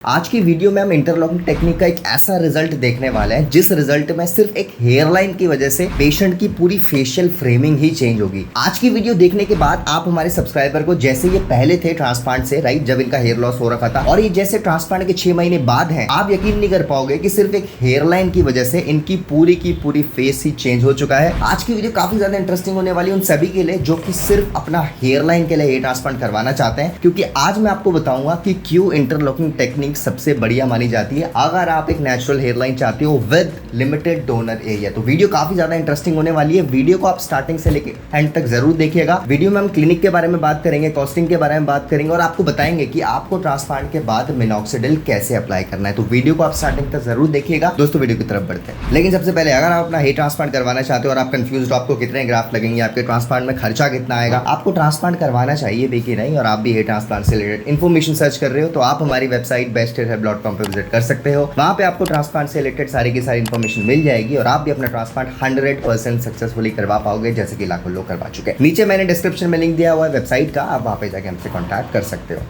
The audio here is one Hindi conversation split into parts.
आज की वीडियो में हम इंटरलॉकिंग टेक्निक का एक ऐसा रिजल्ट देखने वाले हैं जिस रिजल्ट में सिर्फ एक हेयरलाइन की वजह से पेशेंट की पूरी फेशियल फ्रेमिंग ही चेंज होगी। आज की वीडियो देखने के बाद आप हमारे सब्सक्राइबर को, जैसे ये पहले थे ट्रांसप्लांट से, राइट, जब इनका हेयर लॉस हो रखा था, और ये जैसे ट्रांसप्लांट के 6 महीने बाद हैं, आप यकीन नहीं कर पाओगे कि सिर्फ एक हेयरलाइन की वजह से इनकी पूरी फेस ही चेंज हो चुका है। आज की वीडियो काफी ज्यादा इंटरेस्टिंग होने वाली है उन सभी के लिए जो कि सिर्फ अपना हेयरलाइन के लिए हेयर ट्रांसप्लांट करवाना चाहते हैं, क्योंकि आज मैं आपको बताऊंगा कि क्यों इंटरलॉकिंग टेक्निक सबसे बढ़िया मानी जाती है अगर आप एक नेचुरल हेयरलाइन चाहते हो विद लिमिटेड डोनर एरिया। तो वीडियो काफी ज्यादा इंटरेस्टिंग होने वाली है। वीडियो को आप स्टार्टिंग से लेकर एंड तक जरूर देखिएगा। वीडियो में हम क्लिनिक के बारे में बात करेंगे, कॉस्टिंग के बारे में बात करेंगे और आपको बताएंगे कि आपको ट्रांसप्लांट के बाद मिनॉक्सिडिल कैसे अप्लाई करना है। तो वीडियो को आप स्टार्टिंग तक जरूर देखिएगा। दोस्तों वीडियो की तरफ बढ़ते हैं, लेकिन सबसे पहले अगर आप अपना हेयर ट्रांसप्लांट करवाना चाहते हो और आप कंफ्यूज हो आपको कितने ग्राफ्ट लगेंगे, आपके ट्रांसप्लांट में खर्चा कितना आएगा, आपको ट्रांसप्लांट करवाना चाहिए भी कि नहीं, और आप भी हेयर ट्रांसप्लांट से रिलेटेड इन्फॉर्मेशन सर्च कर रहे हो, तो आप हमारी वेबसाइट besthairhelp.com पे विजिट कर सकते हो। वहां पे आपको ट्रांसप्लांट से रिलेटेड सारी की सारी इन्फॉर्मेशन मिल जाएगी और आप भी अपना ट्रांसप्लांट 100% सक्सेसफुली करवा पाओगे, जैसे कि लाखों लोग करवा चुके हैं। नीचे मैंने डिस्क्रिप्शन में लिंक दिया हुआ है वेबसाइट का, आप वहां पे जाके हमसे कॉन्टैक्ट कर सकते हो।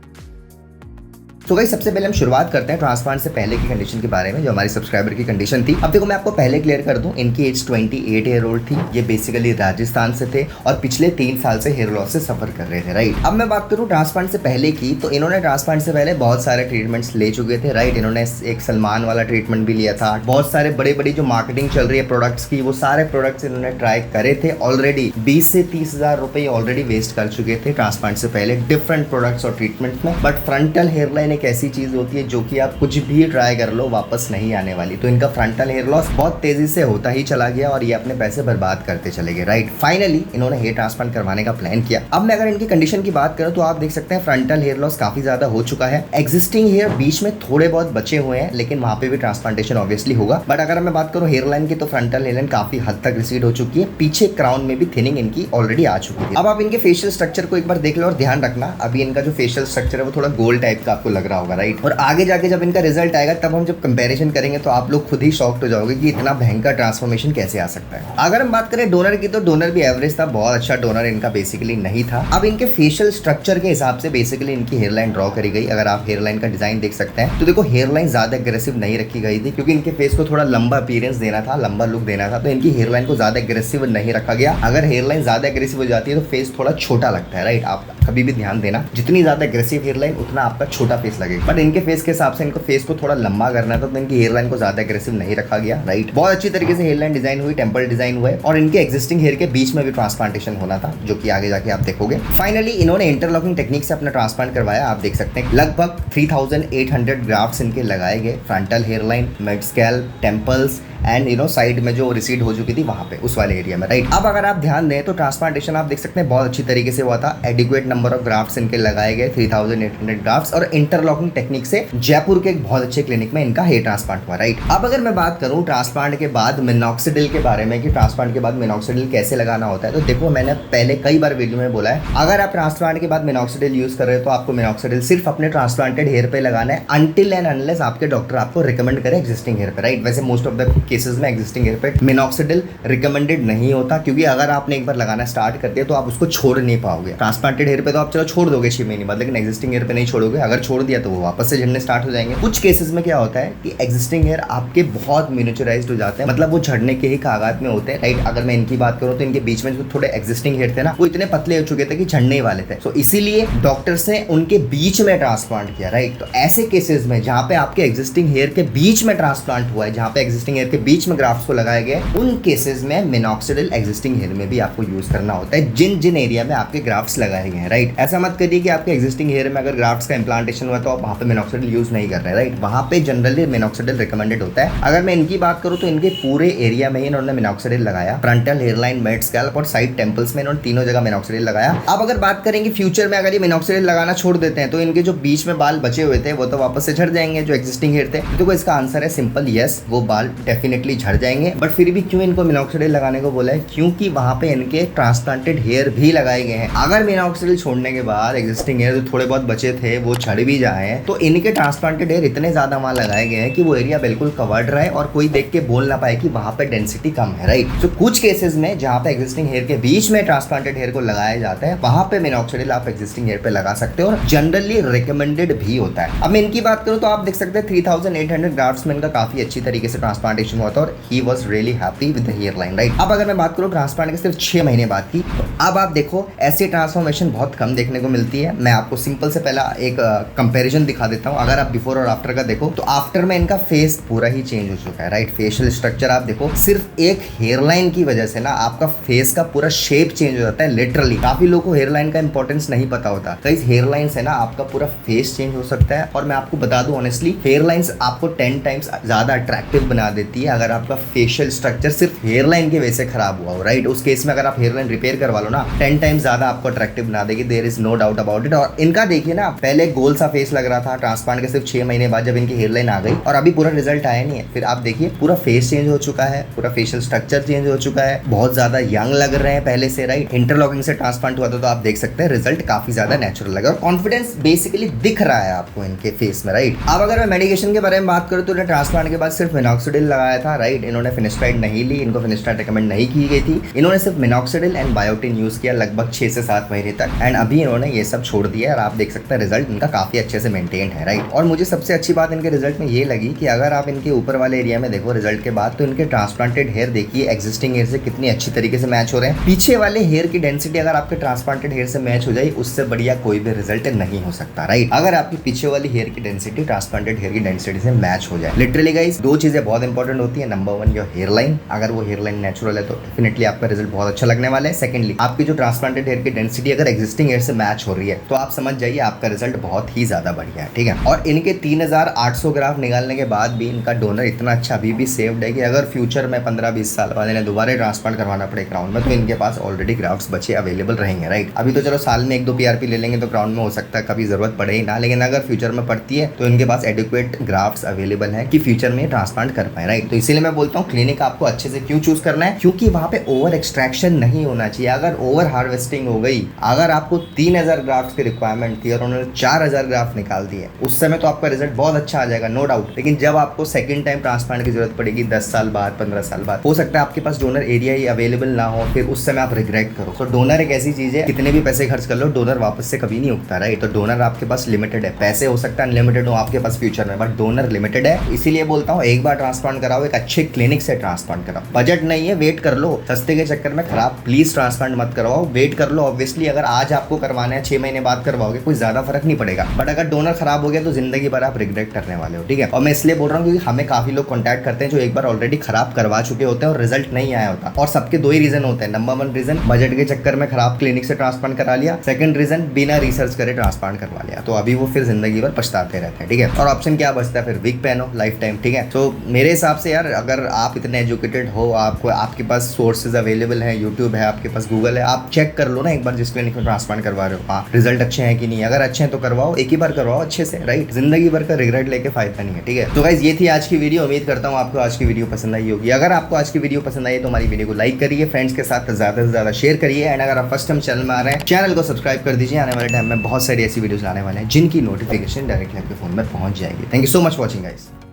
तो गाइस सबसे पहले हम शुरुआत करते हैं ट्रांसप्लांट से पहले की कंडीशन के बारे में, जो हमारी सब्सक्राइबर की कंडीशन थी। अब देखो मैं आपको पहले क्लियर कर दूं, इनकी एज 28 ईयर ओल्ड थी। ये बेसिकली राजस्थान से थे और पिछले 3 साल से हेयर लॉस से सफर कर रहे थे, राइट। अब मैं बात करूं ट्रांसप्लांट से पहले की, तो इन्होंने ट्रांसप्लांट से पहले बहुत सारे ट्रीटमेंट्स ले चुके थे, राइट। इन्होंने एक सलमान वाला ट्रीटमेंट भी लिया था, बहुत सारे बड़ी जो मार्केटिंग चल रही है प्रोडक्ट्स की, वो सारे प्रोडक्ट्स इन्होंने ट्राई करे थे। ऑलरेडी 20 से 30 हजार रुपए ऑलरेडी वेस्ट कर चुके थे ट्रांसप्लांट से पहले डिफरेंट प्रोडक्ट्स और ट्रीटमेंट में। बट फ्रंटल हेयरलाइन एक ऐसी चीज होती है जो कि आप कुछ भी ट्राई कर लो वापस नहीं आने वाली। तो इनका फ्रंटल हेयर लॉस बहुत तेजी से होता ही चला गया और ये अपने पैसे बर्बाद करते चले गए, राइट। फाइनली इन्होंने हेयर ट्रांसप्लांट करवाने का प्लान किया। अब मैं अगर इनकी कंडीशन की बात करूं तो आप देख सकते हैं फ्रंटल हेयर लॉस काफी ज्यादा हो चुका है। एग्जिस्टिंग हेयर बीच में थोड़े बहुत बचे हुए हैं, लेकिन वहां पे भी ट्रांसप्लांटेशन ऑब्वियसली होगा। बट अगर मैं बात करूं हेयरलाइन की, तो फ्रंटल हेयरलाइन काफी हद तक रिसीड हो चुकी है। पीछे क्राउन में भी थिनिंग इनकी ऑलरेडी आ चुकी है। अब आप इनके फेशियल स्ट्रक्चर को एक बार देख लो और ध्यान रखना, अभी इनका जो फेशियल स्ट्रक्चर है वो थोड़ा गोल टाइप का आपको लग रहा होगा, राइट। और आगे जाके जब इनका रिजल्ट आएगा तब हम जब कंपैरिजन करेंगे तो आप लोग खुद ही शॉक्ड हो जाओगे कि इतना भयंकर ट्रांसफॉर्मेशन कैसे आ सकता है। अगर हम बात करें डोनर की, तो डोनर भी एवरेज था, बहुत अच्छा डोनर इनका बेसिकली नहीं था। अब इनके फेशियल स्ट्रक्चर के हिसाब से बेसिकली इनकी हेयरलाइन ड्रॉ करी गई। अगर आप हेयरलाइन का डिजाइन देख सकते हैं तो देखो हेयरलाइन ज्यादा एग्रेसिव नहीं रखी गई थी, क्योंकि इनके फेस को थोड़ा लंबा अपीयरेंस देना था, लंबा लुक देना था, तो इनकी हेयरलाइन को ज्यादा एग्रेसिव नहीं रखा गया। अगर हेयरलाइन ज्यादा एग्रेसिव हो जाती है तो फेस थोड़ा छोटा लगता है, राइट। आप कभी भी ध्यान देना, जितनी ज्यादा एग्रेसिव हेयरलाइन उतना आपका छोटा फेस लगेगा। बट इनके फेस के हिसाब से इनको फेस को थोड़ा लंबा करना था, तो इनकी हेयरलाइन को ज्यादा एग्रेसिव नहीं रखा गया, राइट। बहुत अच्छी तरीके से हेयरलाइन डिजाइन हुई, टेंपल डिजाइन हुए और इनके एग्जिस्टिंग हेयर के बीच में भी ट्रांसप्लांटेशन होना था, जो कि आगे जाके आप देखोगे। फाइनली इन्होंने इंटरलॉकिंग टेक्निक से अपना ट्रांसप्लांट करवाया। आप देख सकते हैं लगभग 3800 ग्राफ्ट्स इनके लगाए गए, frontal hairline, mid scalp, temples and side में जो रिसीड हो चुकी थी वहां पे, उस वाले एरिया में, राइट। अब अगर आप ध्यान दें तो ट्रांसप्लांटेशन आप देख सकते हैं बहुत अच्छी तरीके से हुआ था। एडिक्वेट नंबर ऑफ ग्राफ्ट्स इनके लगाए गए, 3800 ग्राफ्ट्स, और इंटरलॉकिंग टेक्निक से जयपुर के एक बहुत अच्छे क्लिनिक में इनका हेयर ट्रांसप्लांट हुआ, राइट। अब अगर मैं बात करूं ट्रांसप्लांट के बाद मिनॉक्सिडिल के बारे में कि ट्रांसप्लांट के बाद मिनॉक्सिडिल कैसे लगाना होता है, तो देखो मैंने पहले कई बार वीडियो में बोला है, अगर आप ट्रांसप्लांट के बाद मिनॉक्सिडिल यूज कर रहे हो तो आपको मिनॉक्सिडिल सिर्फ अपने ट्रांसप्लांटेड हेयर पे लगाना है, अनटिल एंड अनलेस आपके डॉक्टर आपको रिकमेंड करे एग्जिस्टिंग हेयर पे, राइट। वैसे मोस्ट ऑफ द केसेस में एग्जिस्टिंग पे मिनॉक्सिडिल रिकमेंडेड नहीं होता, क्योंकि अगर आपने एक बार लगाना स्टार्ट कर दिया तो आप उसको छोड़ नहीं पाओगे। ट्रांसप्लांटेड हेयर पे तो आप चलो छोड़ दोगे 6 महीने बाद, लेकिन एग्जिस्टिंग हेयर पे नहीं छोड़ोगे। अगर छोड़ दिया तो वो वापस से झड़ने स्टार्ट हो जाएंगे। कुछ केसेस में क्या होता है कि एग्जिस्टिंग हेयर आपके बहुत मिनिएचराइज्ड हो जाते हैं, मतलब वो झड़ने के ही कागात में होते हैं, राइट। अगर मैं इनकी बात करूं तो इनके बीच में जो थोड़े एग्जिस्टिंग हेयर थे ना, वो इतने पतले हो चुके थे कि झड़ने वाले थे। तो इसीलिए डॉक्टर्स ने उनके बीच में ट्रांसप्लांट किया, राइट। तो ऐसे केसेस में जहां पे आपके एग्जिस्टिंग हेयर के बीच में ट्रांसप्लांट हुआ है, जहां पे एग्जिस्टिंग हेयर के बीच में ग्राफ्ट्स को लगाए गए, उन केसेस में मिनॉक्सिडिल एग्जिस्टिंग हेयर में भी आपको यूज करना होता है, जिन एरिया में आपके ग्राफ्ट्स लगाए गए हैं, राइट। ऐसा मत करिए कि आपके एग्जिस्टिंग हेयर में अगर ग्राफ्ट्स का इंप्लांटेशन हुआ तो आप वहां पे मिनॉक्सिडिल यूज नहीं कर रहे, राइट। वहां पे जनरली मिनॉक्सिडिल रिकमेंडेड होता है। अगर मैं इनकी बात करूं तो इनके पूरे एरिया में ही इन्होंने मिनॉक्सिडिल लगाया, फ्रंटल हेयरलाइन, मिड स्कैल्प और साइड टेंपल्स में इन्होंने तीनों जगह मिनॉक्सिडिल लगाया। अब अगर बात करेंगे फ्यूचर में अगर ये मिनॉक्सिडिल लगाना छोड़ देते हैं तो इनके जो बीच में बाल बचे हुए थे वो तो वापस से झड़ जाएंगे, जो एग्जिस्टिंग हेयर थे। देखो इसका आंसर है सिंपल, यस, वो बाल डेफिनेटली डेफिनेटली झड़ जाएंगे। बट फिर भी क्यों इनको मिनॉक्सिडिल लगाने को बोला है? क्योंकि वहां पे इनके ट्रांसप्लांटेड हेयर भी लगाए गए हैं। अगर मिनॉक्सिडिल छोड़ने के बाद एग्जिस्टिंग हेयर जो थोड़े बहुत बचे थे वो झड़ भी जाए तो इनके ट्रांसप्लांटेड हेयर इतने ज्यादा वहां लगाए गए हैं कि वो एरिया बिल्कुल कवर्ड रहे और कोई देख के बोल ना पाए कि वहां पे डेंसिटी कम है, राइट। तो कुछ केसेस में जहां पे एग्जिस्टिंग हेयर के बीच में ट्रांसप्लांटेड हेयर को लगाया जाता है वहां पे मिनॉक्सिडिल आप एग्जिस्टिंग हेयर पे लगा सकते हो और जनरली रिकमेंडेड भी होता है। अब मैं इनकी बात करूं तो आप देख सकते हैं 3800 ग्राफ्ट्स में इनका काफी अच्छी तरीके से ट्रांसप्लांटेशन हुआ था और he was really happy with the hairline, right. अब अगर मैं बात करूं ट्रांसप्लांट के सिर्फ 6 महीने बाद की, तो अब आप देखो ऐसी ट्रांसफॉर्मेशन बहुत कम देखने को मिलती है। मैं आपको सिंपल से पहला एक कंपैरिजन दिखा देता हूं। अगर आप बिफोर और आफ्टर का देखो तो आफ्टर में इनका फेस पूरा ही चेंज हो चुका है, राइट। फेशियल स्ट्रक्चर आप देखो, सिर्फ एक हेयर लाइन की वजह से ना आपका फेस का पूरा शेप चेंज हो जाता है लिटरली। काफी लोगों को हेयर लाइन का इंपॉर्टेंस नहीं पता होता। कई हेयर लाइन से ना आपका पूरा फेस चेंज हो सकता है। और मैं आपको बता दूं ऑनेस्टली, हेयर लाइंस आपको 10 टाइम्स ज्यादा अट्रैक्टिव बना देती है अगर आपका फेशियल स्ट्रक्चर सिर्फ हेयर लाइन की वजह से खराब हुआ हो, राइट। उस केस में अगर आप हेयर लाइन रिपेयर करवा लो ना 10 टाइम्स ज्यादा आपको अट्रैक्टिव बना देगी, there is no doubt about it. और इनका देखिए ना, पहले गोल सा फेस लग रहा था ट्रांसप्लांट के सिर्फ 6 महीने बाद जब इनकी हेयर लाइन आ गई और अभी पूरा रिजल्ट आया नहीं है। फिर आप देखिए पूरा फेस चेंज हो चुका है, पूरा फेशियल स्ट्रक्चर चेंज हो चुका है, बहुत ज्यादा यंग लग रहे हैं पहले से, राइट। इंटरलॉकिंग से ट्रांसप्लांट हुआ था तो आप देख सकते हैं रिजल्ट काफी ज्यादा नेचुरल लगा और कॉन्फिडेंस बेसिकली दिख रहा है आपको इनके फेस में, राइट। अब अगर मैं मेडिकेशन के बारे में बात करूं तो इन्हें ट्रांसप्लांट के बाद सिर्फ मिनॉक्सिडिल लगाया था, राइट। इन्होंने फिनिस्टाइड नहीं ली, इनको फिनिस्टाइड रिकमेंड नहीं की गई थी। इन्होंने सिर्फ मिनॉक्सिडिल एंड बायोटिन यूज किया लगभग 6 से 7 महीने तक एंड अभी इन्होंने ये सब छोड़ दिया और आप देख सकते हैं रिजल्ट इनका काफी अच्छे से मेंटेन है, राइट। और मुझे सबसे अच्छी बात इनके रिजल्ट में ये लगी कि अगर आप इनके ऊपर वाले एरिया में देखो रिजल्ट के बाद तो इनके ट्रांसप्लांटेड हेयर देखिए एग्जिस्टिंग हेयर से कितनी अच्छी तरीके से मैच हो रहे हैं। पीछे वाले हेयर की डेंसिटी अगर आपके ट्रांसप्लांटेड हेयर से मैच हो जाए उससे बढ़िया कोई भी रिजल्ट नहीं हो सकता, राइट। अगर आपकी पीछे वाली हेयर की डेंसिटी ट्रांसप्लांटेड हेयर की डेंसिटी से मैच हो जाए। लिटरली गाइस 2 चीजें बहुत इंपॉर्टेंट होती है। नंबर 1 योर हेयर लाइन, अगर वो हेयर लाइन नेचुरल है तो डेफिनेटली आपका रिजल्ट बहुत अच्छा लगने वाला है। सेकंडली आपकी जो ट्रांसप्लांटेड हेयर की डेंसिटी अगर एग्जिस्टिंग हेयर से मैच हो रही है तो आप समझ जाइए आपका रिजल्ट बहुत ही ज्यादा बढ़िया है, ठीक है। और इनके 3800 ग्राफ निकालने के बाद भी इनका डोनर इतना अच्छा अभी भी सेव्ड है कि अगर फ्यूचर में 15-20 साल बाद इन्हें दोबारा ट्रांसप्लांट करवाना पड़े क्राउन में तो इनके पास ऑलरेडी ग्राफ्ट्स बचे अवेलेबल रहेंगे, राइट। अभी तो चलो साल में 1-2 PRP ले लेंगे तो क्राउन में हो सकता है कभी जरूरत पड़े ही ना, लेकिन अगर फ्यूचर में पड़ती है तो इनके पास एडिक्वेट ग्राफ्ट्स अवेलेबल है कि फ्यूचर में ट्रांसप्लांट कर पाए, राइट। तो इसीलिए मैं बोलता हूँ क्लिनिक आपको अच्छे से क्यों चूज करना है, क्योंकि वहां पे ओवर एक्सट्रैक्शन नहीं होना चाहिए। अगर ओवर हार्वेस्टिंग हो गई, अगर आपको 3000 ग्राफ्ट की रिक्वायरमेंट थी और उन्होंने 4000 ग्राफ्ट निकाल दिए, उस समय तो आपका रिजल्ट बहुत अच्छा आ जाएगा, नो डाउट। लेकिन जब आपको सेकंड टाइम ट्रांसप्लांट की जरूरत पड़ेगी 10 साल बाद, 15 साल बाद, हो सकता है आपके पास डोनर एरिया ही अवेलेबल ना हो, फिर उस समय आप रिग्रेट करो। तो डोनर एक ऐसी चीज है, कितने भी पैसे खर्च कर लो डोनर वापस से कभी नहीं उगता, राइट। तो डोनर आपके पास लिमिटेड है, पैसे हो सकता है अनलिमिटेड हो आपके पास फ्यूचर में, बट डोनर लिमिटेड है। इसीलिए बोलता हूँ एक बार ट्रांसप्लांट कराओ, एक अच्छे क्लिनिक से ट्रांसप्लांट कराओ। बजट नहीं है, वेट कर लो, सस्ते के चक्कर में खराब प्लीज ट्रांसप्लांट मत करवाओ, वेट कर लो। ऑब्वियसली अगर आज आपको करवाना है 6 महीने बाद करवाओगे कोई ज्यादा फर्क नहीं पड़ेगा, बट अगर डोनर खराब हो गया तो जिंदगी भर आप रिग्रेट करने वाले हो, ठीक है। और मैं इसलिए बोल रहा हूँ क्योंकि हमें काफी लोग कॉन्टैक्ट करते हैं जो एक बार ऑलरेडी खराब करवा चुके होते हैं और रिजल्ट नहीं आया होता। और सबके 2 ही रीजन होते हैं। नंबर 1 रीजन बजट के चक्कर में खराब क्लिनिक से ट्रांसप्लांट करा लिया, सेकंड रीजन बिना रिसर्च करे ट्रांसप्लांट करवा लिया, तो अभी वो फिर जिंदगी भर पछताते रहते हैं, ठीक है। और ऑप्शन क्या बचता है फिर, विग पहनो लाइफ टाइम, ठीक है। तो मेरे हिसाब से यार अगर आप इतने एजुकेटेड हो, आपको आपके पास सोर्सेज अवेलेबल है, यूट्यूब है आपके पास, गूगल है, आप चेक कर लो ना एक बार जिस क्लिनिक में ट्रांसप्लांट करवा रहे हो, हाँ रिजल्ट अच्छे हैं कि नहीं। अगर अच्छे हैं तो करवाओ, एक ही बार करवाओ अच्छे से, राइट। जिंदगी भर का रिग्रेट लेके फायदा नहीं है, ठीक है। तो गाइस ये थी आज की वीडियो, उम्मीद करता हूँ आपको आज की वीडियो पसंद आई होगी। अगर आपको आज की वीडियो पसंद आई तो हमारी वीडियो को लाइक करिए, फ्रेंड्स के साथ ज्यादा से ज्यादा शेयर करिए एंड अगर आप फर्स्ट टाइम चैनल में आ रहे हैं चैनल को सब्सक्राइब कर दीजिए। आने वाले टाइम में बहुत सारी ऐसी वीडियोस लाने वाले हैं जिनकी नोटिफिकेशन डायरेक्टली आपके फोन में पहुंच जाएगी। Thank you so much watching guys.